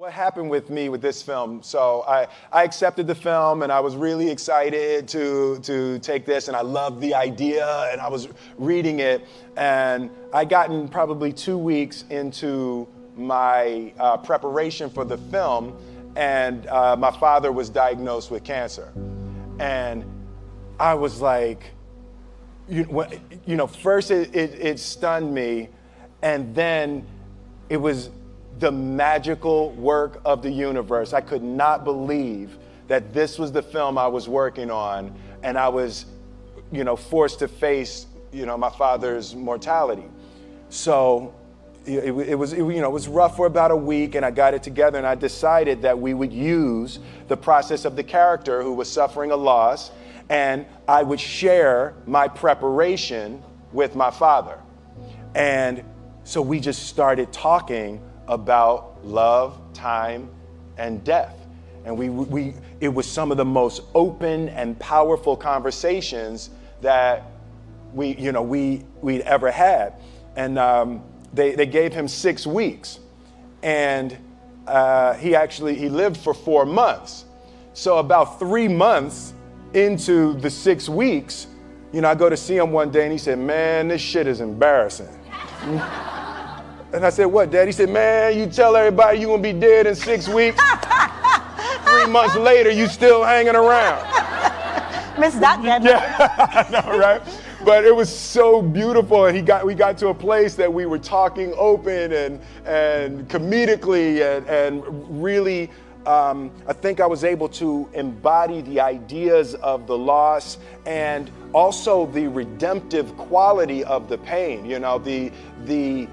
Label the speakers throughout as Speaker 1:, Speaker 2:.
Speaker 1: What happened with me with this film? So I accepted the film and I was really excited to take this, and I loved the idea, and I was reading it, and I gotten probably 2 weeks into my preparation for the film, and my father was diagnosed with cancer. And I was like, first it stunned me, and then it was the magical work of the universe. I could not believe that this was the film I was working on, and I was, forced to face, my father's mortality. So it was rough for about a week, and I got it together, and I decided that we would use the process of the character who was suffering a loss, and I would share my preparation with my father. And so we just started talking about love, time, and death. And it was some of the most open and powerful conversations that we'd ever had. And they gave him 6 weeks, and he lived for 4 months. So about 3 months into the 6 weeks, I go to see him one day, and he said, "Man, this shit is embarrassing." And I said, "What, Dad?" He said, "Man, you tell everybody you're gonna be dead in 6 weeks. 3 months later, you still hanging around."
Speaker 2: Miss that, Dad.
Speaker 1: Yeah, I know, right? But it was so beautiful, and we got to a place that we were talking open and comedically and really. I think I was able to embody the ideas of the loss and also the redemptive quality of the pain. The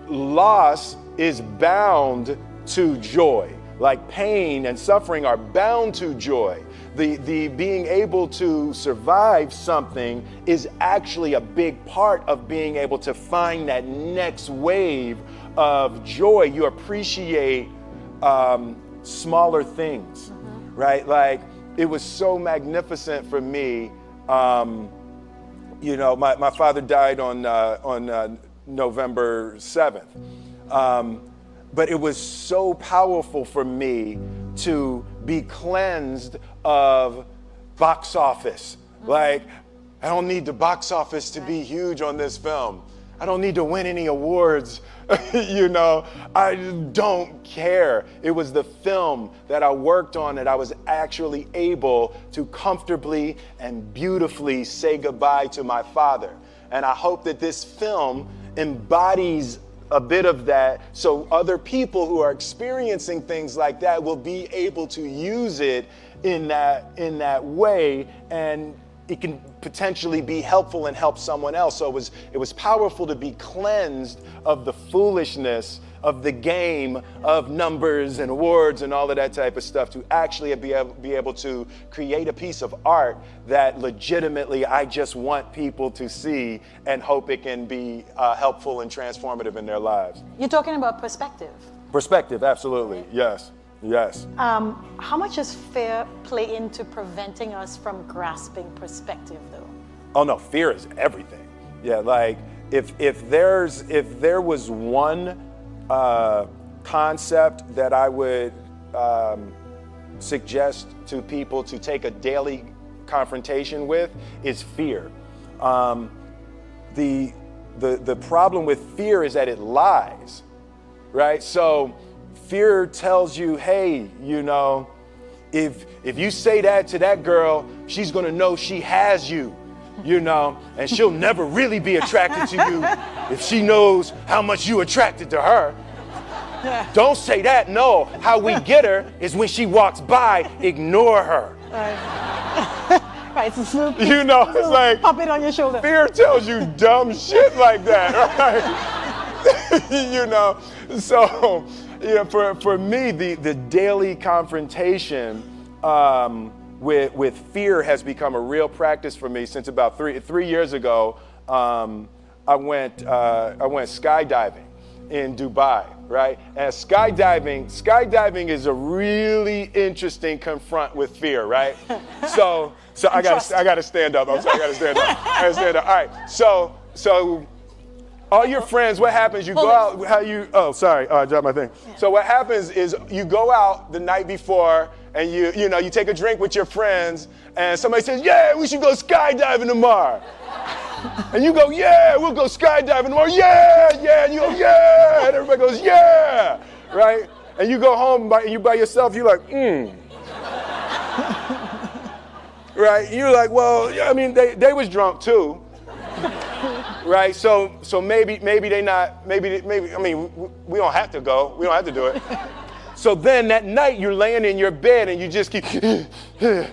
Speaker 1: loss is bound to joy. Like pain and suffering are bound to joy. The being able to survive something is actually a big part of being able to find that next wave of joy. You appreciate smaller things, right? Like it was so magnificent for me. My father died on November 7th. But it was so powerful for me to be cleansed of box office. Like, I don't need the box office to be huge on this film. I don't need to win any awards. I don't care. It was the film that I worked on that I was actually able to comfortably and beautifully say goodbye to my father. And I hope that this film embodies a bit of that, so other people who are experiencing things like that will be able to use it in that way, and it can potentially be helpful and help someone else. So it was powerful to be cleansed of the foolishness of the game of numbers and awards and all of that type of stuff, to actually be able to create a piece of art that legitimately I just want people to see and hope it can be helpful and transformative in their lives.
Speaker 2: You're talking about perspective.
Speaker 1: Perspective, absolutely, yes. Yes.
Speaker 2: How much does fear play into preventing us from grasping perspective, though?
Speaker 1: Oh no, fear is everything. Yeah, like if there was one concept that I would suggest to people to take a daily confrontation with, is fear. The problem with fear is that it lies, right? So fear tells you, hey, if you say that to that girl, she's gonna know she has you, and she'll never really be attracted to you if she knows how much you attracted to her. Don't say that. No, how we get her is when she walks by, ignore her.
Speaker 2: Right, it's
Speaker 1: it's like
Speaker 2: pop it on your shoulder.
Speaker 1: Fear tells you dumb shit like that, right? So for me, the daily confrontation with fear has become a real practice for me since about three years ago. I went skydiving in Dubai, right? And skydiving is a really interesting confront with fear, right? So I gotta stand up. I'm sorry, I gotta stand up. All right. So All your friends, what happens, you go out, I dropped my thing. Yeah. So what happens is you go out the night before and you take a drink with your friends and somebody says, yeah, we should go skydiving tomorrow. And you go, yeah, we'll go skydiving tomorrow, yeah, and you go, yeah, and everybody goes, yeah, right? And you go home and you by yourself, you're like, right? You're like, well, I mean, they was drunk too. Right, so maybe they not, maybe, I mean, we don't have to go, we don't have to do it. So then that night you're laying in your bed and you just keep, and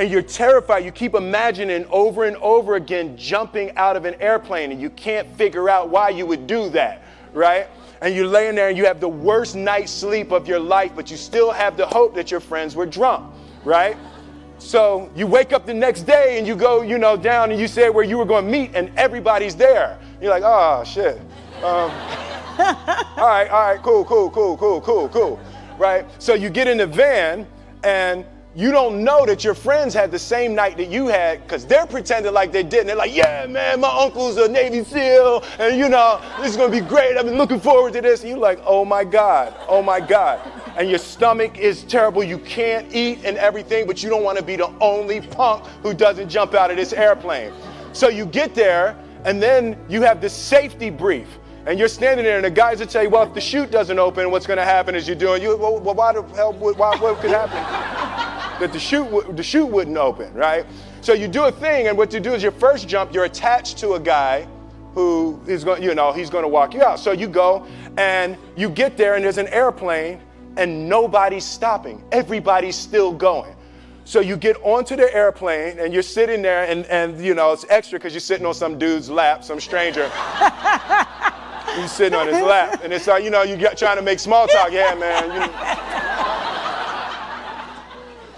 Speaker 1: you're terrified, you keep imagining over and over again jumping out of an airplane and you can't figure out why you would do that, right? And you're laying there and you have the worst night's sleep of your life, but you still have the hope that your friends were drunk, right? So you wake up the next day and you go, down and you say where you were going to meet and everybody's there. You're like, oh, shit. All right, cool. Right? So you get in the van and you don't know that your friends had the same night that you had because they're pretending like they didn't. They're like, yeah, man, my uncle's a Navy SEAL and, this is going to be great. I've been looking forward to this. And you're like, oh, my God. And your stomach is terrible. You can't eat and everything, but you don't want to be the only punk who doesn't jump out of this airplane. So you get there, and then you have this safety brief. And you're standing there, and the guys will tell you, well, if the chute doesn't open, what's going to happen is why the hell, what could happen? That the chute wouldn't open, right? So you do a thing, and what you do is your first jump, you're attached to a guy who is going, he's going to walk you out. So you go, and you get there, and there's an airplane, and nobody's stopping. Everybody's still going. So you get onto the airplane and you're sitting there and it's extra because you're sitting on some dude's lap, some stranger. You're sitting on his lap and it's like, you trying to make small talk. Yeah, man.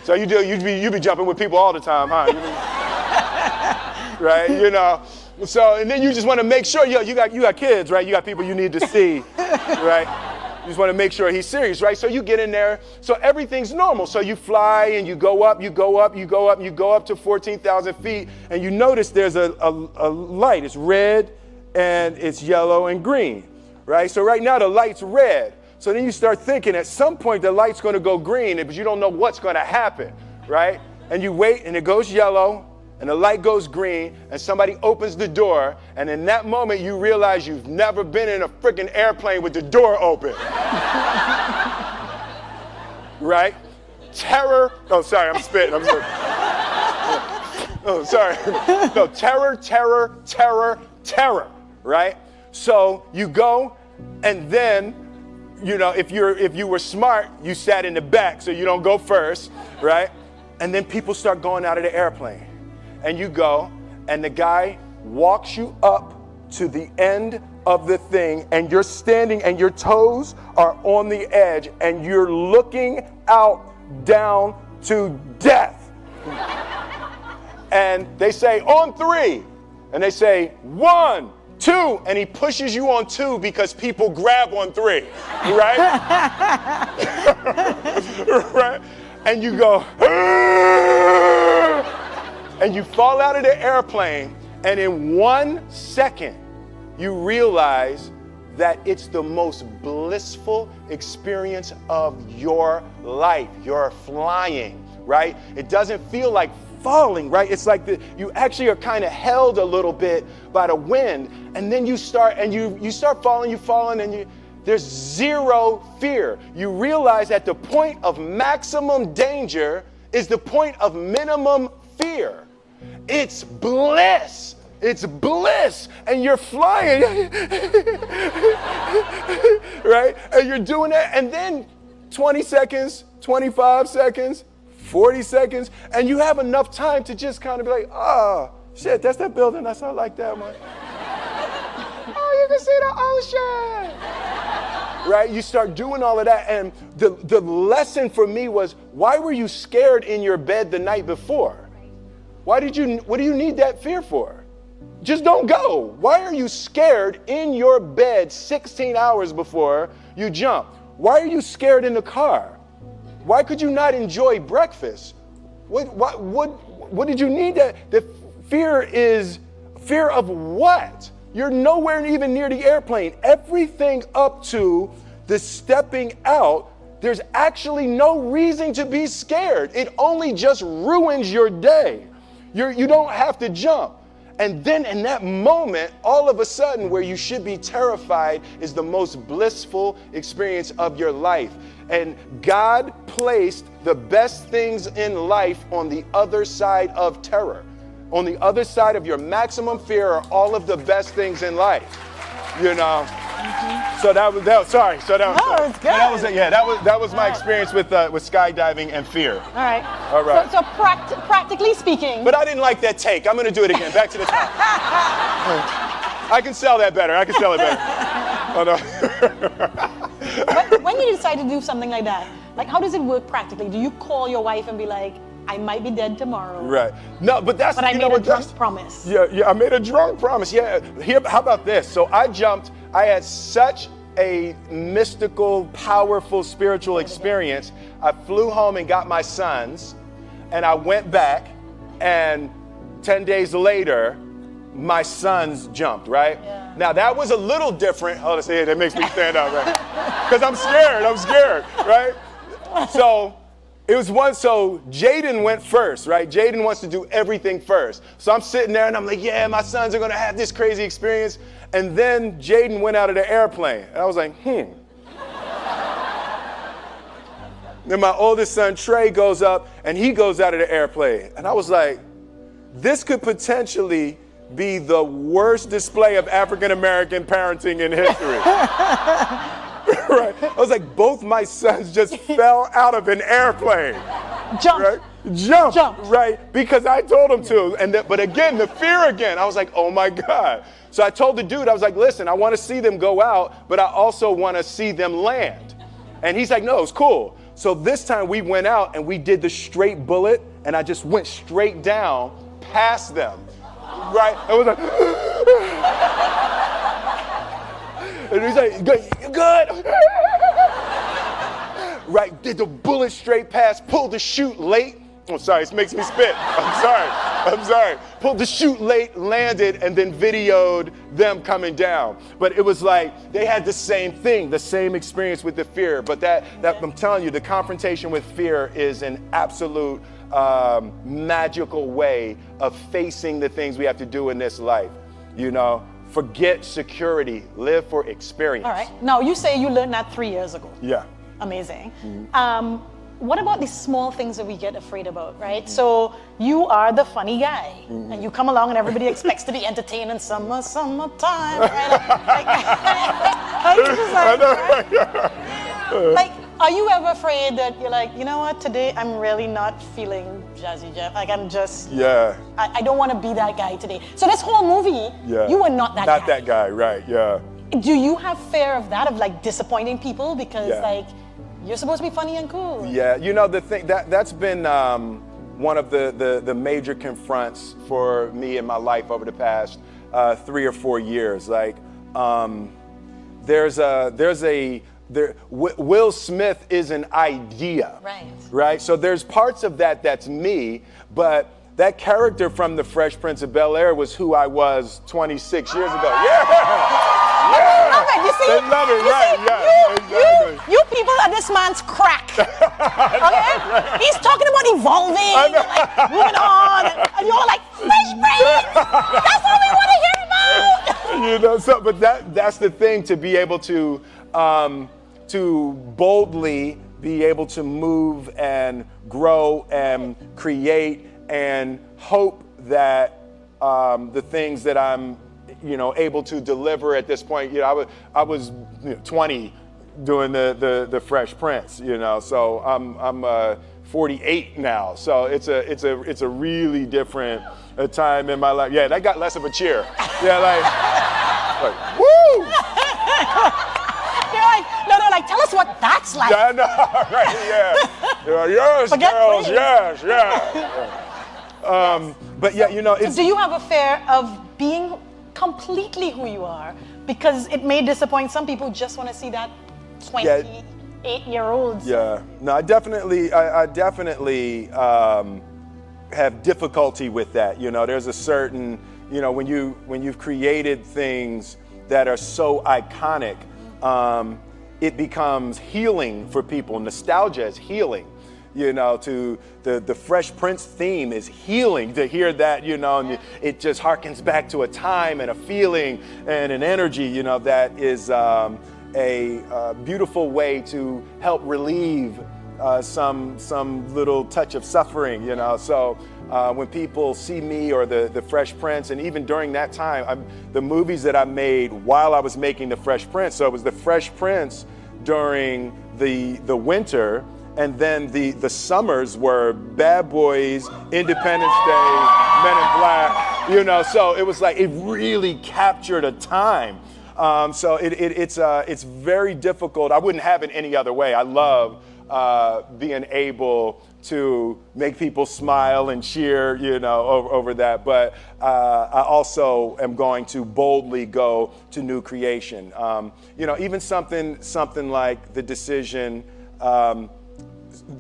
Speaker 1: So you be jumping with people all the time, huh? Right? So, and then you just want to make sure, you got kids, right? You got people you need to see, right? You just want to make sure he's serious, right? So you get in there. So everything's normal. So you fly and you go up to 14,000 feet. And you notice there's a light. It's red and it's yellow and green, right? So right now the light's red. So then you start thinking at some point the light's going to go green, but you don't know what's going to happen, right? And you wait and it goes yellow. And the light goes green, and somebody opens the door, and in that moment, you realize you've never been in a freaking airplane with the door open. Right? Terror. Oh, sorry, I'm spitting. Oh, sorry. No, terror. Right? So you go, and then, if you were smart, you sat in the back, so you don't go first, right? And then people start going out of the airplane. And you go, and the guy walks you up to the end of the thing, and you're standing, and your toes are on the edge, and you're looking out down to death. And they say, on 3. And they say, 1, 2. And he pushes you on 2 because people grab on 3, right? Right? And you go, and you fall out of the airplane, and in 1 second, you realize that it's the most blissful experience of your life. You're flying, right? It doesn't feel like falling, right? It's like you actually are kind of held a little bit by the wind, and then you start falling, and there's zero fear. You realize that the point of maximum danger is the point of minimum fear. It's bliss. It's bliss. And you're flying. Right? And you're doing that. And then 20 seconds, 25 seconds, 40 seconds. And you have enough time to just kind of be like, oh, shit, that's that building. That's not like that one. Oh, you can see the ocean. Right? You start doing all of that. And the lesson for me was, why were you scared in your bed the night before? What do you need that fear for? Just don't go. Why are you scared in your bed 16 hours before you jump? Why are you scared in the car? Why could you not enjoy breakfast? What did you need that? The fear is fear of what? You're nowhere even near the airplane. Everything up to the stepping out, there's actually no reason to be scared. It only just ruins your day. You don't have to jump. And then in that moment, all of a sudden, where you should be terrified is the most blissful experience of your life. And God placed the best things in life on the other side of terror. On the other side of your maximum fear are all of the best things in life. You know? So that was sorry. So that was,
Speaker 2: no, it's good.
Speaker 1: That was my experience with skydiving and fear.
Speaker 2: All right.
Speaker 1: All right.
Speaker 2: So practically speaking.
Speaker 1: But I didn't like that take. I'm going to do it again. Back to the top. I can sell that better. Oh, no.
Speaker 2: But when you decide to do something like that, like how does it work practically? Do you call your wife and be like, I might be dead tomorrow?
Speaker 1: Right. No, but that's.
Speaker 2: But I made a drunk promise.
Speaker 1: Yeah, I made a drunk promise. Yeah. How about this? So I jumped. I had such a mystical, powerful spiritual experience. I flew home and got my sons, and I went back, and 10 days later, my sons jumped, right?
Speaker 2: Yeah.
Speaker 1: Now that was a little different. Oh, let's see, that makes me stand up, right? Because I'm scared, right? So it was so Jaden went first, right? Jaden wants to do everything first. So I'm sitting there and I'm like, yeah, my sons are gonna have this crazy experience. And then Jaden went out of the airplane. And I was like, Then my oldest son, Trey, goes up and he goes out of the airplane. And I was like, this could potentially be the worst display of African-American parenting in history. Right? I was like, both my sons just fell out of an airplane.
Speaker 2: Jump.
Speaker 1: Right? Jump.
Speaker 2: Right?
Speaker 1: Because I told them to. But again, the fear again. I was like, oh my God. So I told the dude, I was like, listen, I want to see them go out, but I also want to see them land. And he's like, no, it's cool. So this time we went out and we did the straight bullet, and I just went straight down past them. Right? I was like, and he's like, good. Right, did the bullet straight past, pulled the chute late. Oh, sorry, it makes me spit. I'm sorry. Pulled the chute late, landed, and then videoed them coming down. But it was like, they had the same thing, the same experience with the fear. But that I'm telling you, the confrontation with fear is an absolute magical way of facing the things we have to do in this life. You know, forget security, live for experience.
Speaker 2: All right. Now, you say you learned that 3 years ago.
Speaker 1: Yeah.
Speaker 2: Amazing. What about these small things that we get afraid about, right? So you are the funny guy, and you come along and everybody expects to be entertained in summertime, right? Like, are you ever afraid that you're like, you know what, today I'm really not feeling Jazzy Jeff. Like I'm just, I don't want to be that guy today. So this whole movie, you were not that guy.
Speaker 1: Not that guy, right, yeah.
Speaker 2: Do you have fear of that, of like disappointing people because like, you're supposed to be funny and cool?
Speaker 1: Yeah, you know, the thing, that's been one of the major confronts for me in my life over the past 3 or 4 years. Like, Will Smith is an idea. Right? So there's parts of that that's me, but that character from The Fresh Prince of Bel-Air was who I was 26 years ago.
Speaker 2: I love it. You see?
Speaker 1: They love it, right? Exactly.
Speaker 2: You people are this man's crack. Okay? He's talking about evolving, like, moving on, and you're like, Fresh Prince! That's all we want to hear about!
Speaker 1: You know, so, but that's the thing, to be able to boldly be able to move and grow and create and hope that the things that I'm able to deliver at this point. I was 20 doing the Fresh Prince, so I'm 48 now. So it's a really different time in my life. Yeah, that got less of a cheer. Yeah, like woo!
Speaker 2: They're like, tell us what that's like.
Speaker 1: Yeah, no, right, yeah. Yes, girls, yes. But yeah, it's.
Speaker 2: So do you have a fear of being completely who you are? Because it may disappoint some people who just want to see that 28-year-old.
Speaker 1: Yeah, no, I definitely have difficulty with that. There's a certain you know, when you've created things that are so iconic, it becomes healing for people. Nostalgia is healing. You know, to the Fresh Prince theme is healing to hear that, you know, and it just harkens back to a time and a feeling and an energy, you know, that is a beautiful way to help relieve some little touch of suffering, you know. So when people see me or the Fresh Prince, and even during that time, the movies that I made while I was making the Fresh Prince, so it was the Fresh Prince during the winter, and then the summers were Bad Boys, Independence Day, Men in Black, you know. So it was like it really captured a time. So it's very difficult. I wouldn't have it any other way. I love being able to make people smile and cheer, you know, over that. But I also am going to boldly go to new creation. You know, even something like the decision.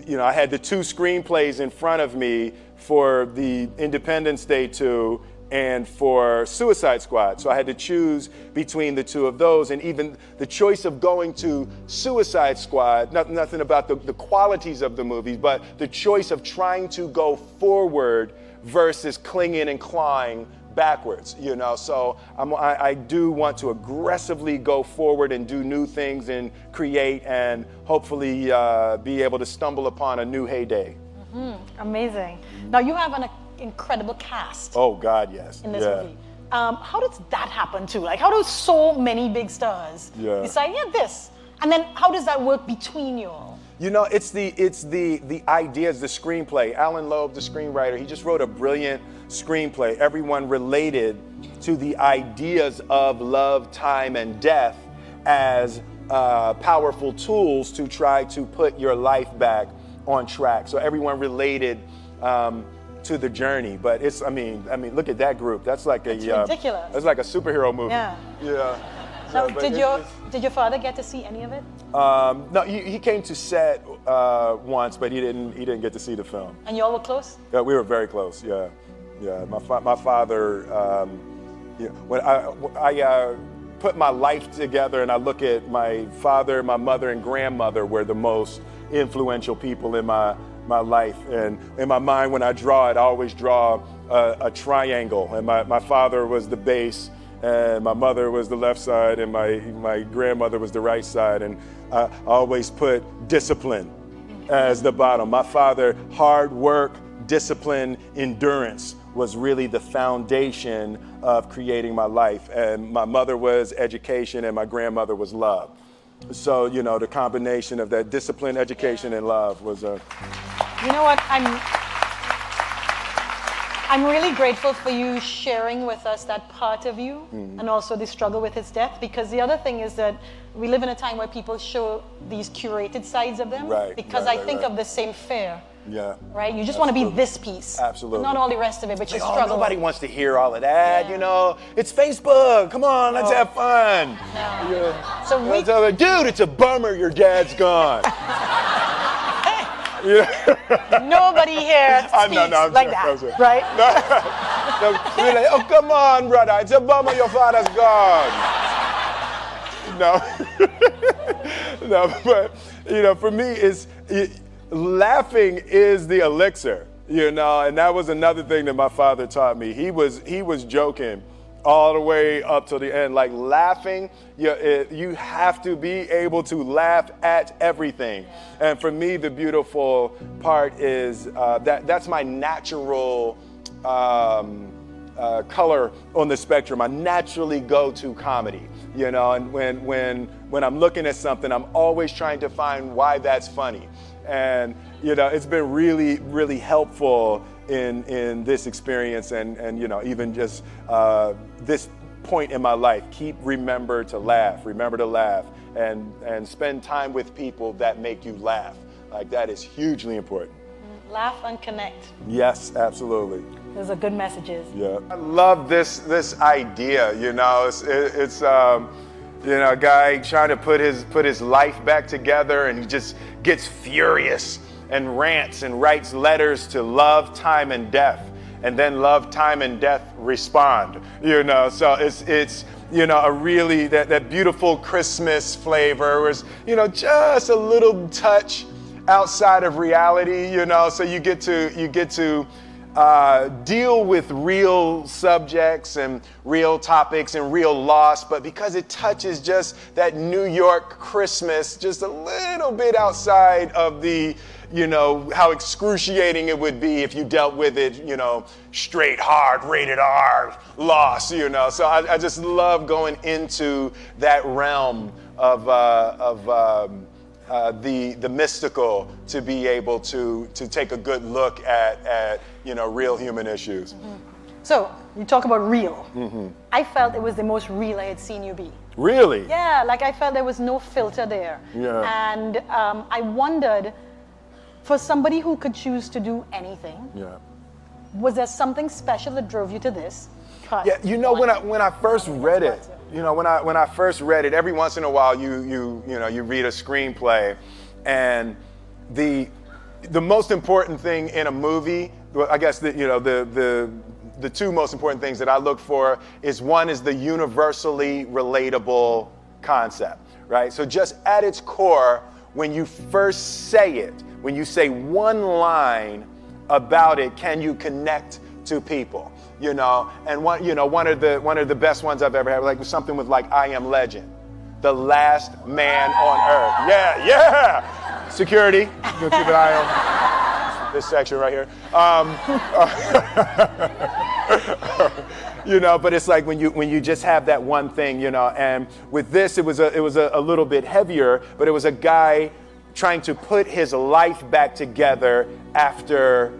Speaker 1: You know, I had the 2 screenplays in front of me for the Independence Day 2 and for Suicide Squad. So I had to choose between the 2 of those. And even the choice of going to Suicide Squad, nothing about the qualities of the movies, but the choice of trying to go forward versus clinging and clawing backwards, you know. So I do want to aggressively go forward and do new things and create and hopefully be able to stumble upon a new heyday.
Speaker 2: Amazing. Now you have an incredible cast.
Speaker 1: Oh God, yes.
Speaker 2: In this movie. How does that happen too? Like, how do so many big stars decide, this? And then how does that work between you all?
Speaker 1: You know, it's the ideas, the screenplay. Alan Loeb, the screenwriter, he just wrote a brilliant screenplay. Everyone related to the ideas of love, time, and death as powerful tools to try to put your life back on track. So everyone related to the journey. But it's, I mean, look at that group. That's like
Speaker 2: it's ridiculous.
Speaker 1: That's like a superhero movie.
Speaker 2: Yeah.
Speaker 1: Yeah.
Speaker 2: Now, did your father get to see any of it?
Speaker 1: No, he came to set once, but he didn't get to see the film.
Speaker 2: And y'all were close?
Speaker 1: Yeah, we were very close. Yeah. My father. When I put my life together and I look at my father, my mother, and grandmother were the most influential people in my life. And in my mind, when I draw it, I always draw a triangle. And my father was the base, and my mother was the left side, and my grandmother was the right side. And I always put discipline as the bottom. My father, hard work, discipline, endurance was really the foundation of creating my life. And my mother was education, and my grandmother was love. So, you know, the combination of that discipline, education, and love was a...
Speaker 2: You know what, I'm really grateful for you sharing with us that part of you, and also the struggle with his death, because the other thing is that we live in a time where people show these curated sides of them, because I think of the same fear.
Speaker 1: Yeah.
Speaker 2: Right? You just want to be this piece.
Speaker 1: Absolutely.
Speaker 2: Not all the rest of it, but you
Speaker 1: like,
Speaker 2: struggle.
Speaker 1: Nobody wants to hear all of that, you know. It's Facebook. Come on, let's have fun.
Speaker 2: No.
Speaker 1: Yeah.
Speaker 2: So
Speaker 1: dude, it's a bummer your dad's gone.
Speaker 2: Nobody here speaks like that, right?
Speaker 1: You're like, oh, come on, brother. It's a bummer your father's gone. No, but, you know, for me, laughing is the elixir, you know, and that was another thing that my father taught me. He was joking all the way up to the end. Like, laughing, you have to be able to laugh at everything. And for me, the beautiful part is that's my natural color on the spectrum. I naturally go to comedy, you know, and when I'm looking at something, I'm always trying to find why that's funny. And, you know, it's been really, really helpful in this experience and you know, even just this point in my life. Remember to laugh, and spend time with people that make you laugh. Like, that is hugely important.
Speaker 2: Laugh and connect.
Speaker 1: Yes, absolutely.
Speaker 2: Those are good messages.
Speaker 1: Yeah. I love this idea, you know, it's you know, a guy trying to put his life back together, and he just gets furious and rants and writes letters to love, time, and death. and then love, time, and death respond. You know, so it's you know, a really, that beautiful Christmas flavor was, you know, just a little touch outside of reality, you know, so you get to deal with real subjects and real topics and real loss, but because it touches just that New York Christmas just a little bit outside of the, you know, how excruciating it would be if you dealt with it, you know, straight, hard, rated R, loss, you know. So I just love going into that realm of the mystical, to be able to take a good look at you know, real human issues.
Speaker 2: Mm-hmm. So you talk about real. Mm-hmm. I felt it was the most real I had seen you be.
Speaker 1: Really?
Speaker 2: Yeah, like I felt there was no filter there.
Speaker 1: Yeah.
Speaker 2: And I wondered, for somebody who could choose to do anything,
Speaker 1: yeah,
Speaker 2: was there something special that drove you to this?
Speaker 1: Yeah, you know, when I first read it, you know, when I first read it, every once in a while you know, you read a screenplay, and the most important thing in a movie, I guess the two most important things that I look for is, one is the universally relatable concept, right? So just at its core, when you first say it, when you say one line about it, can you connect to people? You know, and one of the best ones I've ever had, like something with like I Am Legend, the last man on earth. Yeah. Security, keep an eye on this section right here. You know, but it's like when you just have that one thing, you know. And with this, it was a little bit heavier, but it was a guy trying to put his life back together after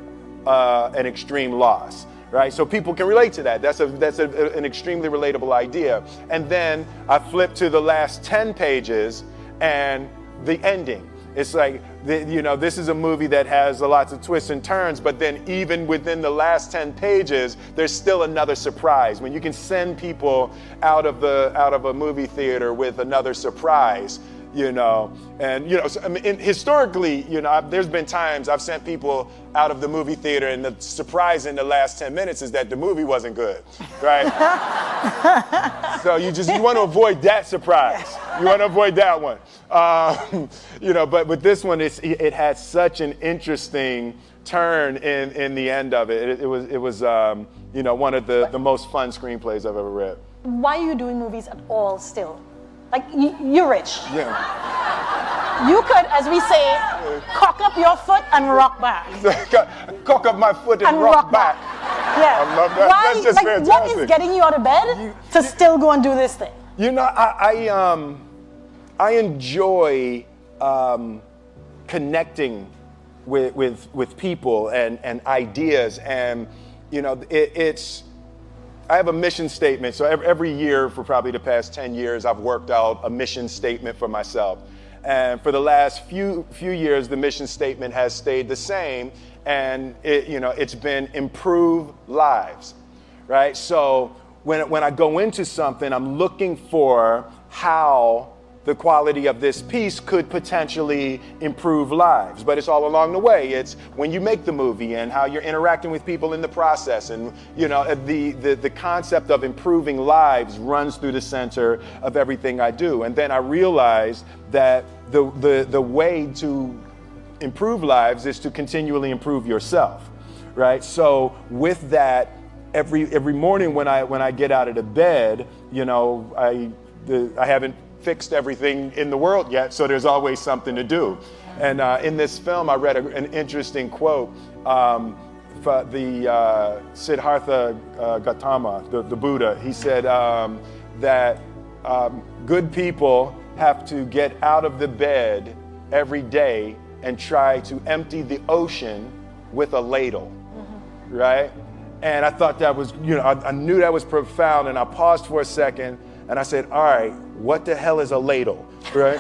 Speaker 1: an extreme loss. Right, so people can relate to that. That's an extremely relatable idea. And then I flip to the last 10 pages and the ending. It's like, you know, this is a movie that has lots of twists and turns, but then even within the last 10 pages, there's still another surprise. When you can send people out of a movie theater with another surprise, you know, and, you know, so, I mean, historically, you know, there's been times I've sent people out of the movie theater, and the surprise in the last 10 minutes is that the movie wasn't good, right? So you want to avoid that surprise. You want to avoid that one. You know, but with this one, it had such an interesting turn in the end of it. It was you know, one of the most fun screenplays I've ever read.
Speaker 2: Why are you doing movies at all still? Like, you're rich.
Speaker 1: Yeah.
Speaker 2: You could, as we say, cock up your foot and rock back.
Speaker 1: Cock up my foot and rock back.
Speaker 2: Yeah.
Speaker 1: I love that.
Speaker 2: Why,
Speaker 1: that's just
Speaker 2: like,
Speaker 1: fantastic.
Speaker 2: what is getting you out of bed to still go and do this thing?
Speaker 1: You know, I enjoy connecting with people and ideas, and, you know, I have a mission statement. So every year for probably the past 10 years, I've worked out a mission statement for myself. And for the last few years, the mission statement has stayed the same. And it's been improve lives, right? So when I go into something, I'm looking for how the quality of this piece could potentially improve lives. But it's all along the way. It's when you make the movie and how you're interacting with people in the process. And, you know, the concept of improving lives runs through the center of everything I do. And then I realized that the way to improve lives is to continually improve yourself, right? So with that, every morning when I get out of the bed, you know, I haven't fixed everything in the world yet, so there's always something to do. And in this film, I read an interesting quote for the Siddhartha Gautama, the Buddha. He said that good people have to get out of the bed every day and try to empty the ocean with a ladle, right? And I thought that was, you know, I knew that was profound, and I paused for a second, and I said, all right, what the hell is a ladle, right?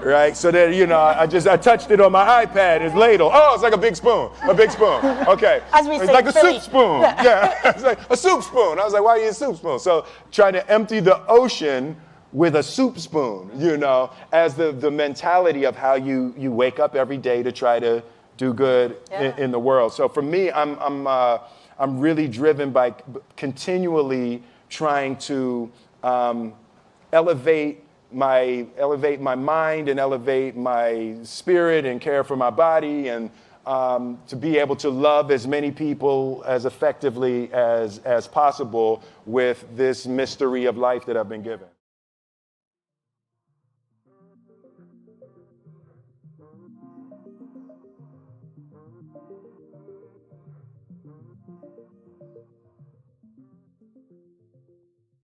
Speaker 1: Right, so then, you know, I touched it on my iPad, it's ladle. Oh, it's like a big spoon, okay.
Speaker 2: As we
Speaker 1: it's
Speaker 2: say,
Speaker 1: like a
Speaker 2: Philly.
Speaker 1: soup spoon, yeah, it's like a soup spoon. I was like, why do you use a soup spoon? So trying to empty the ocean with a soup spoon, you know, as the mentality of how you wake up every day to try to do good in the world. So for me, I'm really driven by continually trying to elevate my mind and elevate my spirit and care for my body, and to be able to love as many people as effectively as possible with this mystery of life that I've been given.